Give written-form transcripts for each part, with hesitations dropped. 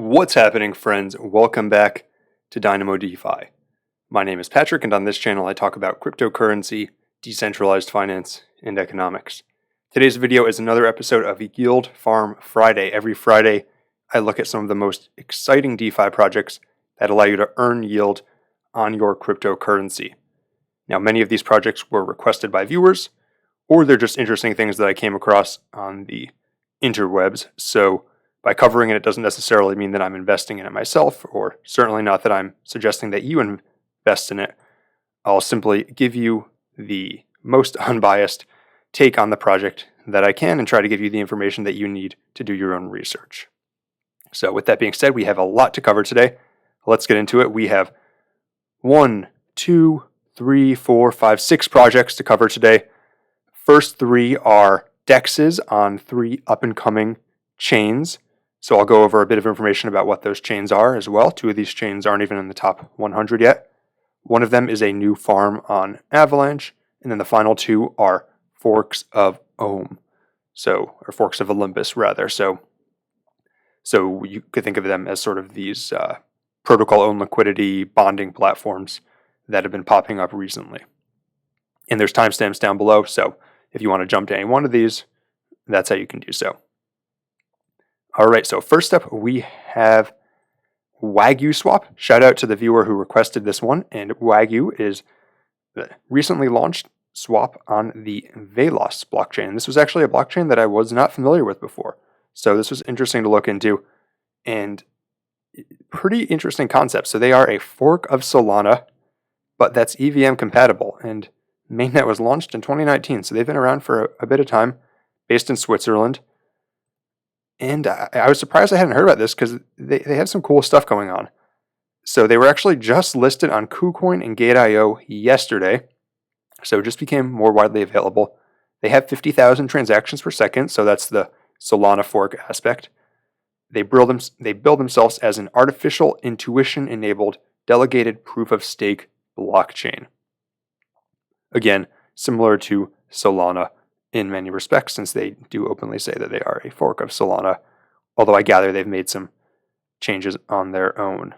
What's happening, friends? Welcome back to Dynamo DeFi. My name is Patrick, and on this channel I talk about cryptocurrency, decentralized finance, and economics. Today's video is another episode of Yield Farm Friday. Every Friday I look at some of the most exciting DeFi projects that allow you to earn yield on your cryptocurrency. Now, many of these projects were requested by viewers, or they're just interesting things that I came across on the interwebs, so by covering it doesn't necessarily mean that I'm investing in it myself, or certainly not that I'm suggesting that you invest in it. I'll simply give you the most unbiased take on the project that I can and try to give you the information that you need to do your own research. So with that being said, we have a lot to cover today. Let's get into it. We have 6 projects to cover today. First 3 are DEXs on 3 up-and-coming chains. So I'll go over a bit of information about what those chains are as well. 2 of these chains aren't even in the top 100 yet. One of them is a new farm on Avalanche, and then the final 2 are forks of Ohm. Or forks of Olympus, rather. So you could think of them as sort of these protocol-owned liquidity bonding platforms that have been popping up recently. And there's timestamps down below, so if you want to jump to any one of these, that's how you can do so. All right, so first up, we have WagyuSwap. Shout out to the viewer who requested this one, and Wagyu is the recently launched swap on the Velas blockchain. This was actually a blockchain that I was not familiar with before, so this was interesting to look into, and pretty interesting concept. So they are a fork of Solana, but that's EVM compatible, and mainnet was launched in 2019, so they've been around for a bit of time, based in Switzerland. And I was surprised I hadn't heard about this because they have some cool stuff going on. So they were actually just listed on KuCoin and Gate.io yesterday. So it just became more widely available. They have 50,000 transactions per second. So that's the Solana fork aspect. They build themselves as an artificial intuition-enabled delegated proof-of-stake blockchain. Again, similar to Solana in many respects, since they do openly say that they are a fork of Solana, although I gather they've made some changes on their own.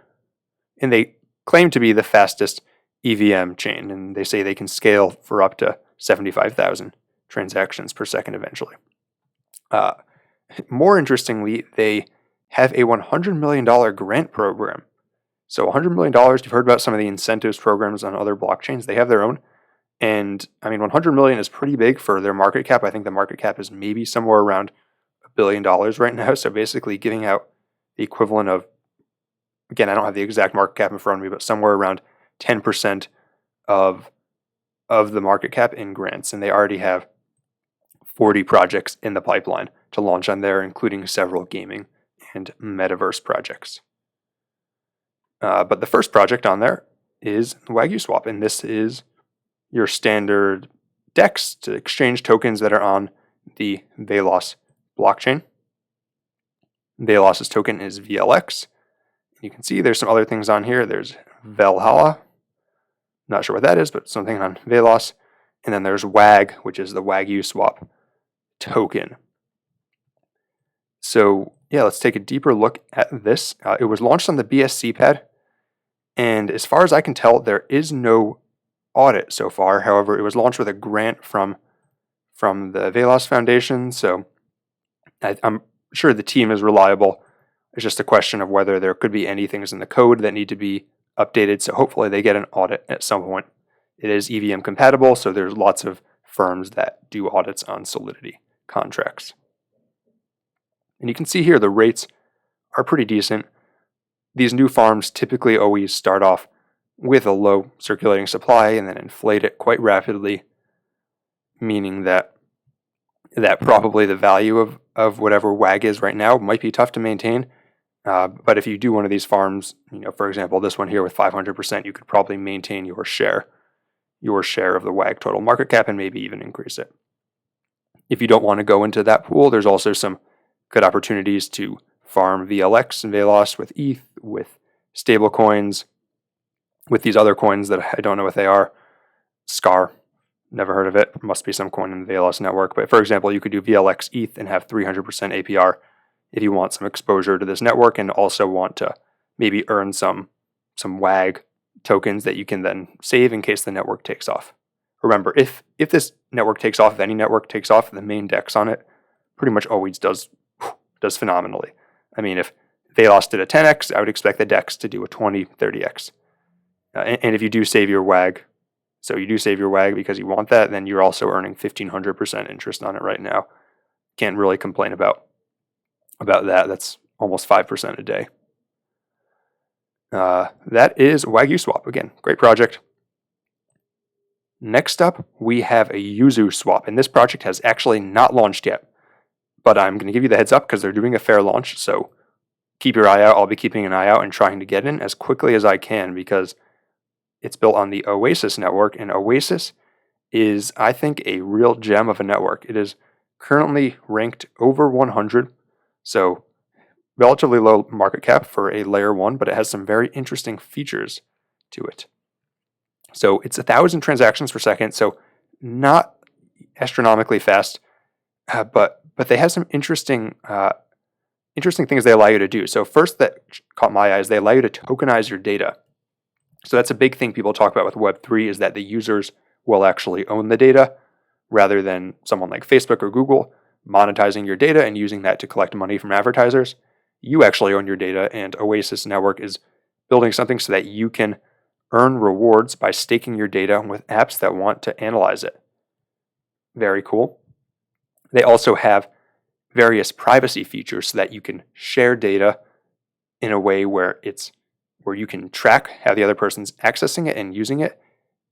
And they claim to be the fastest EVM chain, and they say they can scale for up to 75,000 transactions per second eventually. More interestingly, they have a $100 million grant program. So $100 million, you've heard about some of the incentives programs on other blockchains. They have their own. And I mean, 100 million is pretty big for their market cap. I think the market cap is maybe somewhere around $1 billion right now. So basically giving out the equivalent of, again, I don't have the exact market cap in front of me, but somewhere around 10% of the market cap in grants. And they already have 40 projects in the pipeline to launch on there, including several gaming and metaverse projects. But the first project on there is WagyuSwap, and this is your standard DEX to exchange tokens that are on the Velas blockchain. Velas's token is VLX. You can see there's some other things on here. There's Valhalla. Not sure what that is, but something on Velas. And then there's WAG, which is the WagyuSwap token. So yeah, let's take a deeper look at this. It was launched on the BSC pad. And as far as I can tell, there is no audit so far. However, it was launched with a grant from the Velas Foundation, so I'm sure the team is reliable. It's just a question of whether there could be any things in the code that need to be updated, so hopefully they get an audit at some point. It is EVM compatible, so there's lots of firms that do audits on Solidity contracts. And you can see here the rates are pretty decent. These new farms typically always start off with a low circulating supply and then inflate it quite rapidly, meaning that probably the value of whatever WAG is right now might be tough to maintain. But if you do one of these farms, for example, this one here with 500%, you could probably maintain your share of the WAG total market cap and maybe even increase it. If you don't want to go into that pool, there's also some good opportunities to farm VLX and Velas with ETH, with stablecoins, with these other coins that I don't know what they are. SCAR, never heard of it. Must be some coin in the Velas network. But for example, you could do VLX ETH and have 300% APR. if you want some exposure to this network and also want to maybe earn some WAG tokens that you can then save in case the network takes off. Remember, if this network takes off, if any network takes off, the main DEX on it pretty much always does phenomenally. I mean, if Velas did a 10x, I would expect the DEX to do a 20, 30x. And if you do save your WAG, so you do save your WAG because you want that, then you're also earning 1,500% interest on it right now. Can't really complain about that. That's almost 5% a day. That is WagyuSwap. Again, great project. Next up, we have a YuzuSwap, and this project has actually not launched yet, but I'm going to give you the heads up because they're doing a fair launch, so keep your eye out. I'll be keeping an eye out and trying to get in as quickly as I can because it's built on the Oasis network, and Oasis is, I think, a real gem of a network. It is currently ranked over 100, so relatively low market cap for a layer 1, but it has some very interesting features to it. So it's 1,000 transactions per second, so not astronomically fast, but they have some interesting things they allow you to do. So first that caught my eye is they allow you to tokenize your data. So that's a big thing people talk about with Web3 is that the users will actually own the data rather than someone like Facebook or Google monetizing your data and using that to collect money from advertisers. You actually own your data, and Oasis Network is building something so that you can earn rewards by staking your data with apps that want to analyze it. Very cool. They also have various privacy features so that you can share data in a way where you can track how the other person's accessing it and using it,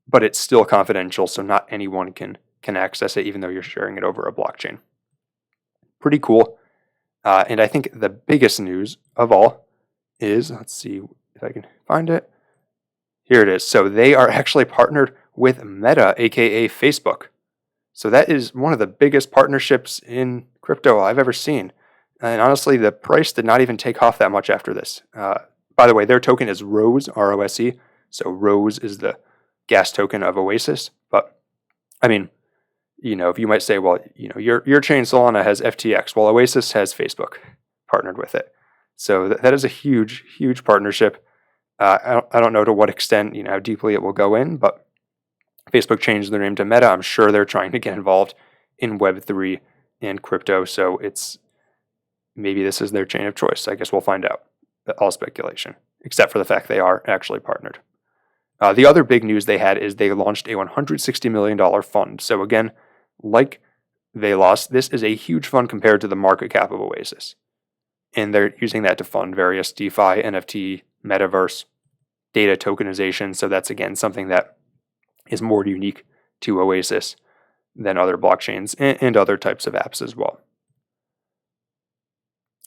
but it's still confidential, so not anyone can access it even though you're sharing it over a blockchain. Pretty cool. And I think the biggest news of all is, let's see if I can find it. Here it is. So they are actually partnered with Meta, aka Facebook. So that is one of the biggest partnerships in crypto I've ever seen. And honestly, the price did not even take off that much after this. By the way, their token is ROSE, ROSE. So ROSE is the gas token of Oasis. But I mean, if you might say, well, your chain Solana has FTX. Well, Oasis has Facebook partnered with it. So that is a huge, huge partnership. I don't know to what extent, how deeply it will go in, but Facebook changed their name to Meta. I'm sure they're trying to get involved in Web3 and crypto. So maybe this is their chain of choice. I guess we'll find out. All speculation, except for the fact they are actually partnered. The other big news they had is they launched a $160 million fund. So again, like Velas, this is a huge fund compared to the market cap of Oasis. And they're using that to fund various DeFi, NFT, metaverse, data tokenization. So that's, again, something that is more unique to Oasis than other blockchains and other types of apps as well.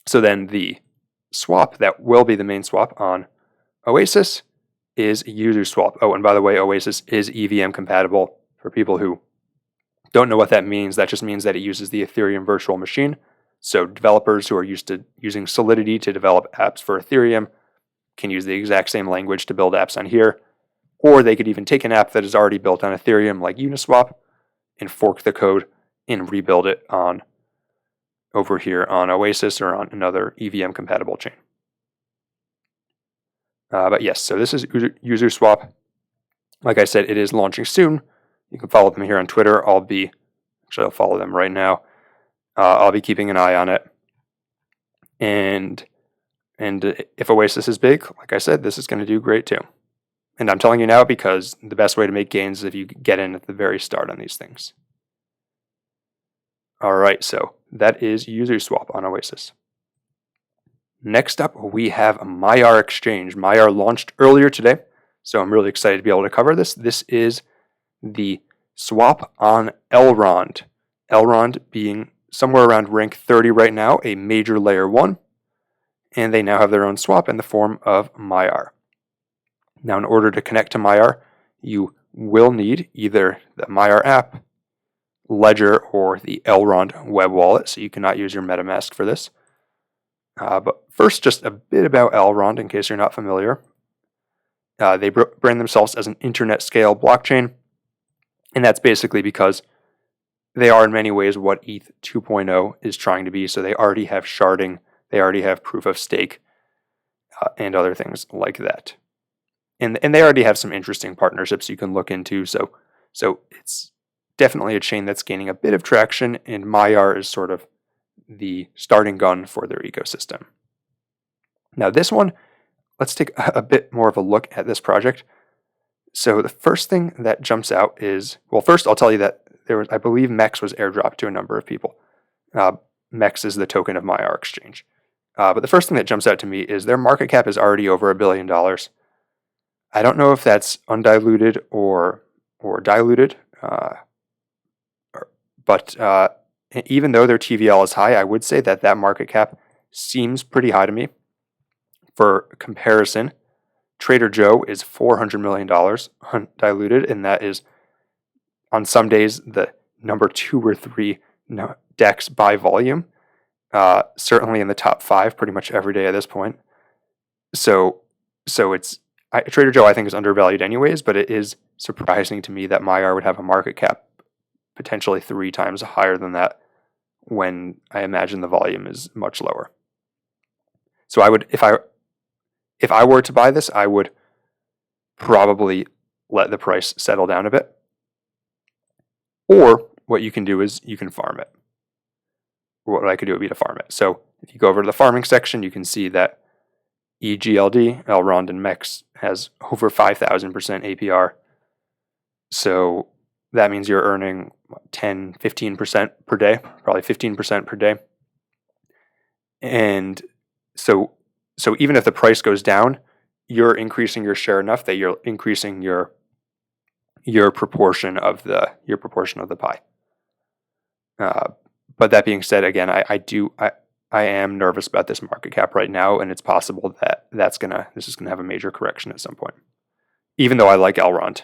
So then the swap that will be the main swap on Oasis is YuzuSwap. Oh, and by the way, Oasis is EVM compatible. For people who don't know what that means, that just means that it uses the Ethereum virtual machine. So developers who are used to using Solidity to develop apps for Ethereum can use the exact same language to build apps on here. Or they could even take an app that is already built on Ethereum like Uniswap and fork the code and rebuild it on over here on Oasis or on another EVM compatible chain. But yes, so this is YuzuSwap. Like I said, it is launching soon. You can follow them here on Twitter. I'll follow them right now. I'll be keeping an eye on it. And if Oasis is big, like I said, this is going to do great too. And I'm telling you now because the best way to make gains is if you get in at the very start on these things. All right, so that is YuzuSwap on Oasis. Next up, we have Maiar Exchange. Maiar launched earlier today, so I'm really excited to be able to cover this. This is the swap on Elrond. Elrond being somewhere around rank 30 right now, a major layer 1, and they now have their own swap in the form of Maiar. Now, in order to connect to Maiar, you will need either the Maiar app, Ledger, or the Elrond web wallet, so you cannot use your MetaMask for this. But first, just a bit about Elrond, in case you're not familiar. They brand themselves as an internet-scale blockchain, and that's basically because they are in many ways what ETH 2.0 is trying to be. So they already have sharding, They already have proof of stake and other things like that. And they already have some interesting partnerships you can look into. So it's definitely a chain that's gaining a bit of traction, and Maiar is sort of the starting gun for their ecosystem. Now this one, let's take a bit more of a look at this project. So the first thing that jumps out is, well, first I'll tell you that I believe MEX was airdropped to a number of people. MEX is the token of Maiar Exchange. But the first thing that jumps out to me is their market cap is already over $1 billion. I don't know if that's undiluted or diluted, but even though their TVL is high, I would say that market cap seems pretty high to me. For comparison, Trader Joe is $400 million undiluted, and that is on some days the number 2 or 3 DEX by volume. Certainly in the top 5 pretty much every day at this point. So it's Trader Joe I think is undervalued anyways, but it is surprising to me that Maiar would have a market cap potentially 3 times higher than that when I imagine the volume is much lower. So I would, if I were to buy this, I would probably let the price settle down a bit. Or what you can do is you can farm it. What I could do would be to farm it. So if you go over to the farming section, you can see that EGLD, Elrond, and MEX has over 5,000% APR. So that means you're earning 10, 15% per day, probably 15% per day. And so even if the price goes down, you're increasing your share enough that you're increasing your proportion of the pie. But that being said, again, I am nervous about this market cap right now, and it's possible that this is gonna have a major correction at some point. Even though I like Elrond,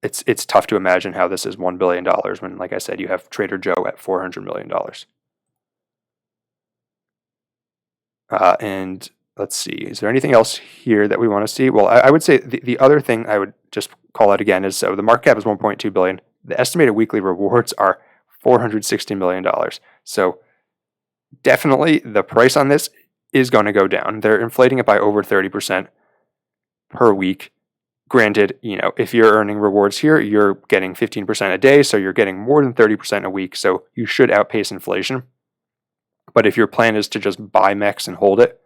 it's tough to imagine how this is $1 billion when, like I said, you have Trader Joe at $400 million. And let's see, is there anything else here that we want to see? Well, I would say the other thing I would just call out again is, so the market cap is 1.2 billion. The estimated weekly rewards are $460 million. So definitely the price on this is going to go down. They're inflating it by over 30% per week. Granted, if you're earning rewards here, you're getting 15% a day, so you're getting more than 30% a week, so you should outpace inflation. But if your plan is to just buy MEX and hold it,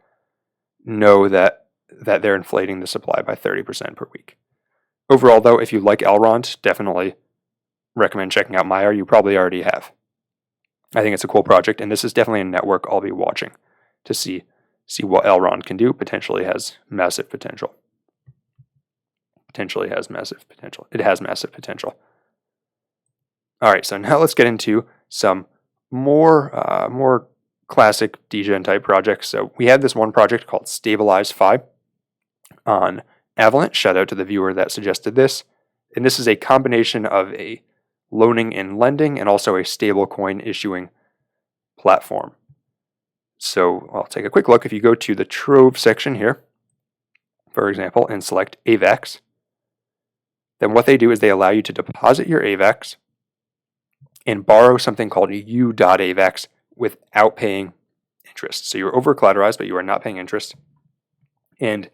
know that they're inflating the supply by 30% per week. Overall, though, if you like Elrond, definitely recommend checking out Maiar. You probably already have. I think it's a cool project, and this is definitely a network I'll be watching to see what Elrond can do. Potentially has massive potential. It has massive potential. All right, so now let's get into some more classic degen type projects. So we have this one project called Stabilize Fi on Avalanche. Shout out to the viewer that suggested this. And this is a combination of a loaning and lending and also a stablecoin issuing platform. So I'll take a quick look. If you go to the Trove section here, for example, and select AVAX, then what they do is they allow you to deposit your AVAX and borrow something called U.AVAX without paying interest. So you're over collateralized, but you are not paying interest. And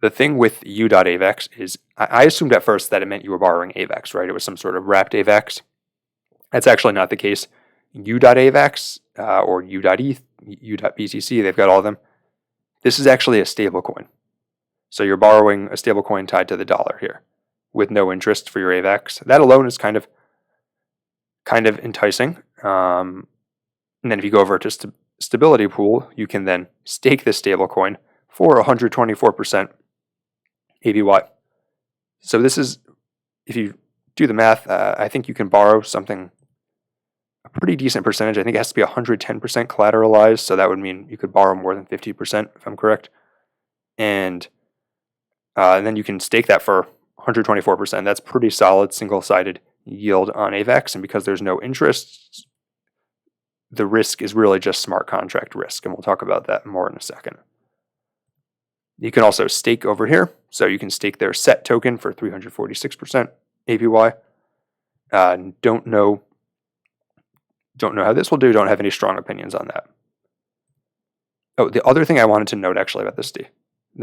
the thing with U.AVAX is, I assumed at first that it meant you were borrowing AVAX, right? It was some sort of wrapped AVAX. That's actually not the case. U.AVAX or U.ETH, U.BTC, they've got all of them. This is actually a stable coin. So you're borrowing a stable coin tied to the dollar here with no interest for your AVAX. That alone is kind of enticing. And then if you go over to Stability Pool, you can then stake this stable coin for 124% APY. So this is, if you do the math, I think you can borrow something, a pretty decent percentage. I think it has to be 110% collateralized. So that would mean you could borrow more than 50%, if I'm correct. And then you can stake that for 124%. That's pretty solid single-sided yield on AVAX. And because there's no interest, the risk is really just smart contract risk. And we'll talk about that more in a second. You can also stake over here. So you can stake their SET token for 346% APY. Don't know Don't know how this will do. Don't have any strong opinions on that. Oh, the other thing I wanted to note actually about this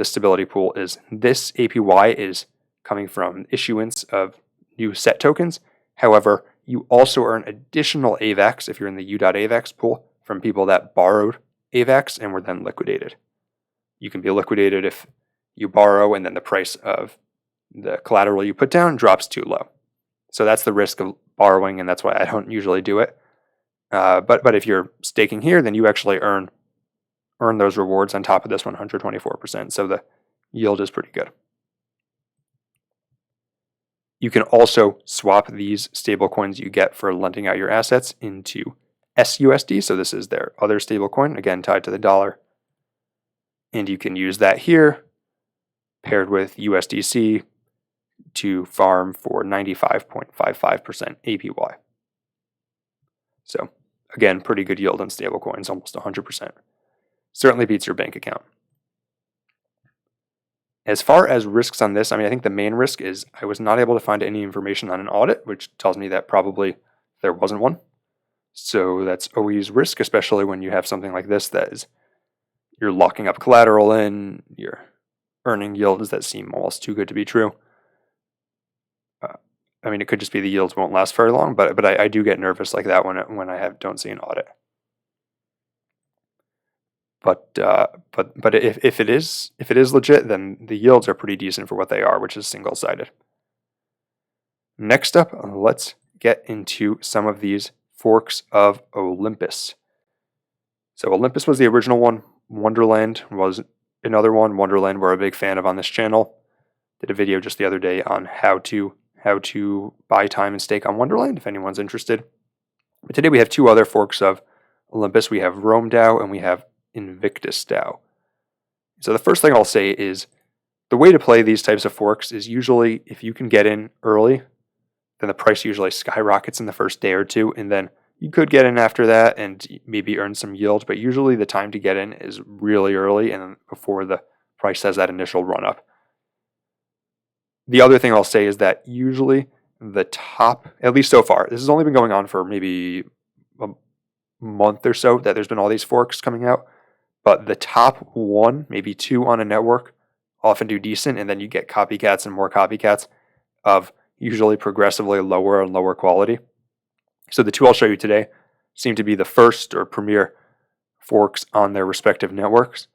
stability pool is this APY is coming from issuance of new set tokens. However, you also earn additional AVAX if you're in the U.AVAX pool from people that borrowed AVAX and were then liquidated. You can be liquidated if you borrow and then the price of the collateral you put down drops too low. So that's the risk of borrowing, and that's why I don't usually do it. But if you're staking here, then you actually earn those rewards on top of this 124%. So the yield is pretty good. You can also swap these stablecoins you get for lending out your assets into SUSD. So this is their other stablecoin, again tied to the dollar. And you can use that here paired with USDC to farm for 95.55% APY. So again, pretty good yield on stablecoins, almost 100%. Certainly beats your bank account. As far as risks on this, I think the main risk is I was not able to find any information on an audit, which tells me that probably there wasn't one. So that's always risk, especially when you have something like this that is you're locking up collateral in, you're earning yields that seem almost too good to be true. It could just be the yields won't last very long, but I do get nervous like that when I don't see an audit. But if it is legit, then the yields are pretty decent for what they are, which is single-sided. Next up, let's get into some of these forks of Olympus. So Olympus was the original one. Wonderland was another one. Wonderland we're a big fan of on this channel. Did a video just the other day on how to buy time and stake on Wonderland if anyone's interested. But today we have two other forks of Olympus. We have RomeDAO and we have InvictusDAO. So the first thing I'll say is the way to play these types of forks is usually if you can get in early, then the price usually skyrockets in the first day or two, and then you could get in after that and maybe earn some yield, but usually the time to get in is really early and before the price has that initial run up. The other thing I'll say is that usually the top, at least so far, this has only been going on for maybe a month or so that there's been all these forks coming out, but the top one, maybe two on a network often do decent, and then you get copycats and more copycats of usually progressively lower and lower quality. So the two I'll show you today seem to be the first or premier forks on their respective networks.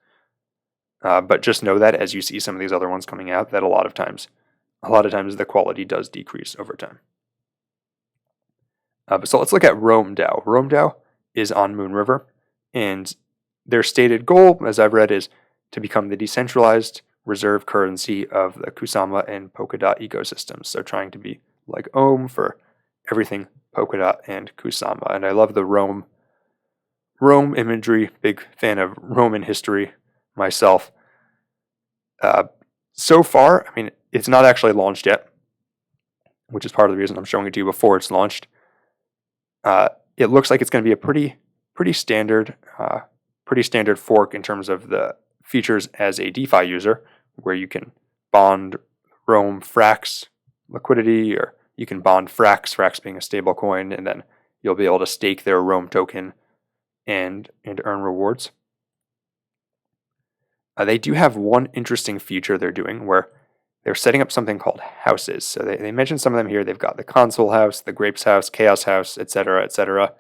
But just know that as you see some of these other ones coming out, that a lot of times the quality does decrease over time. So let's look at RomeDAO. RomeDAO is on Moonriver, and their stated goal, as I've read, is to become the decentralized reserve currency of the Kusama and Polkadot ecosystems. So trying to be like Ohm for everything Polkadot and Kusama. And I love the Rome imagery, big fan of Roman history myself. So far, it's not actually launched yet, which is part of the reason I'm showing it to you before it's launched. It looks like it's going to be a pretty standard fork in terms of the features as a DeFi user, where you can bond Rome Frax liquidity, or you can bond Frax being a stable coin, and then you'll be able to stake their Rome token and earn rewards. They do have one interesting feature they're doing where they're setting up something called houses. So they mentioned some of them here. They've got the console house, the grapes house, chaos house, etc., etc.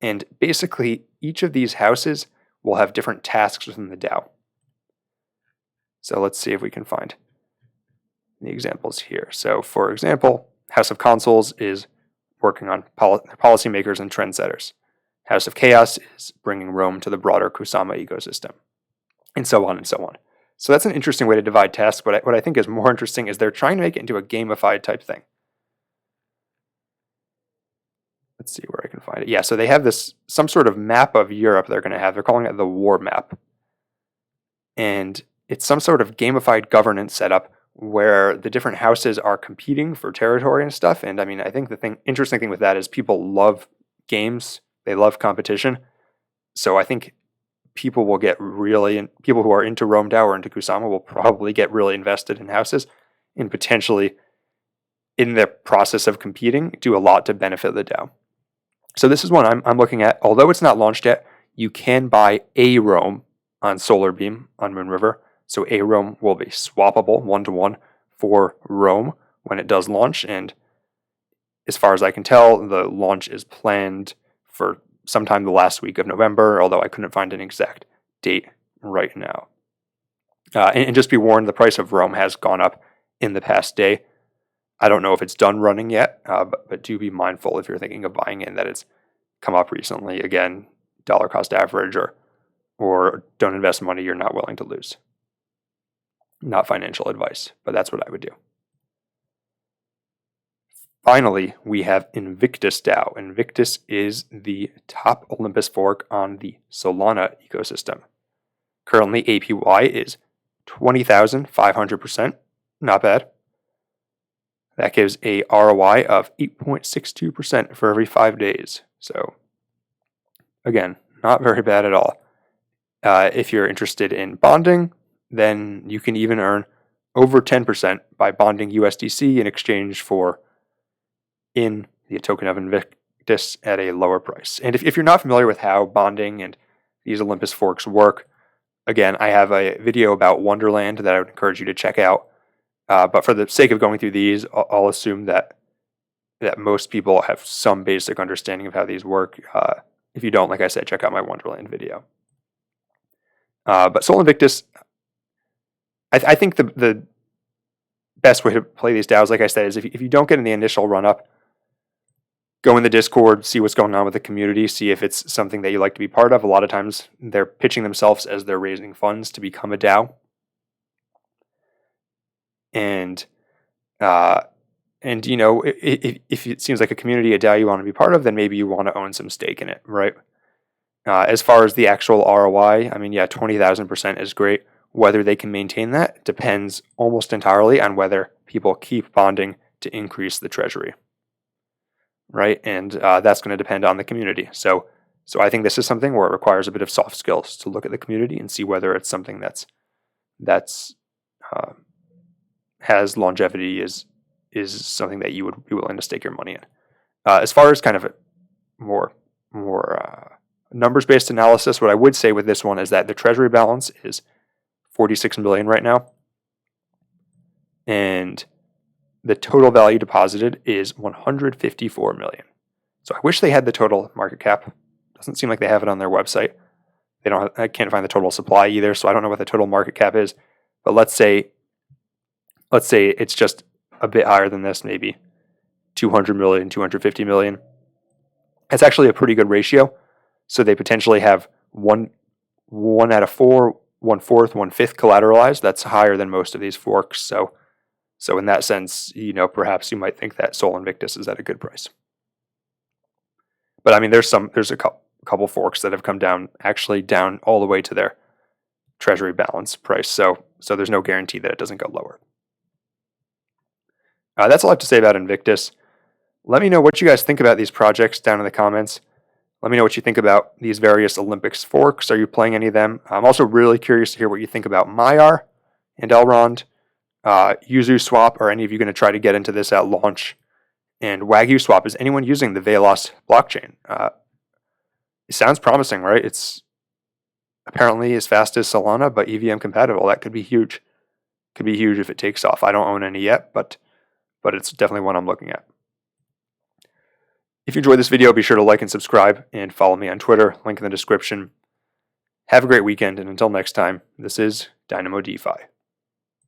And basically, each of these houses will have different tasks within the DAO. So let's see if we can find the examples here. So for example, House of Consoles is working on policymakers and trendsetters. House of Chaos is bringing Rome to the broader Kusama ecosystem, and so on and so on. So that's an interesting way to divide tasks. What I think is more interesting is they're trying to make it into a gamified type thing. Let's see where I can find it. Yeah, so they have some sort of map of Europe they're going to have. They're calling it the War Map. And it's some sort of gamified governance setup where the different houses are competing for territory and stuff. And I think the interesting thing with that is people love games. They love competition. So I think people will get people who are into RomeDAO or into Kusama will probably get really invested in houses and potentially in the process of competing do a lot to benefit the DAO. So this is one I'm looking at. Although it's not launched yet, you can buy a Rome on Solarbeam on Moonriver. So a Rome will be swappable 1-to-1 for Rome when it does launch. And as far as I can tell, the launch is planned for sometime the last week of November, although I couldn't find an exact date right now. And just be warned, the price of Rome has gone up in the past day. I don't know if it's done running yet, but do be mindful if you're thinking of buying in that it's come up recently. Again, dollar cost average, or don't invest money you're not willing to lose. Not financial advice, but that's what I would do. Finally, we have InvictusDAO. Invictus is the top Olympus fork on the Solana ecosystem. Currently, APY is 20,500%. Not bad. That gives a ROI of 8.62% for every 5 days. So, again, not very bad at all. If you're interested in bonding, then you can even earn over 10% by bonding USDC in exchange for in the token of Invictus at a lower price. And if you're not familiar with how bonding and these Olympus forks work, again, I have a video about Wonderland that I would encourage you to check out. But for the sake of going through these, I'll assume that most people have some basic understanding of how these work. If you don't, like I said, check out my Wonderland video. But Sol Invictus, I think the best way to play these DAOs, like I said, is if you don't get in the initial run-up, go in the Discord, see what's going on with the community, see if it's something that you like to be part of. A lot of times they're pitching themselves as they're raising funds to become a DAO. And you know, if it seems like a community, a DAO you want to be part of, then maybe you want to own some stake in it, right? As far as the actual ROI, I mean, yeah, 20,000% is great. Whether they can maintain that depends almost entirely on whether people keep bonding to increase the treasury, right? And that's going to depend on the community. So I think this is something where it requires a bit of soft skills to look at the community and see whether it's something that's has longevity, is something that you would be willing to stake your money in. As far as kind of a more numbers-based analysis, what I would say with this one is that the treasury balance is 46 million right now, and the total value deposited is 154 million. So I wish they had the total market cap. Doesn't seem like they have it on their website. I can't find the total supply either, so I don't know what the total market cap is. But let's say it's just a bit higher than this, maybe 200 million, 250 million. That's actually a pretty good ratio. So they potentially have one out of 4, 1/4, 1/5 collateralized. That's higher than most of these forks. So in that sense, you know, perhaps you might think that Sol Invictus is at a good price. But I mean, there's a couple forks that have come down all the way to their treasury balance price. So there's no guarantee that it doesn't go lower. That's all I have to say about Invictus. Let me know what you guys think about these projects down in the comments. Let me know what you think about these various Olympics forks. Are you playing any of them? I'm also really curious to hear what you think about Maiar and Elrond, YuzuSwap. Are any of you going to try to get into this at launch? And WagyuSwap, is anyone using the Velas blockchain? It sounds promising, right? It's apparently as fast as Solana, but EVM compatible. That could be huge. Could be huge if it takes off. I don't own any yet, but it's definitely one I'm looking at. If you enjoyed this video, be sure to like and subscribe and follow me on Twitter. Link in the description. Have a great weekend, and until next time, this is Dynamo DeFi.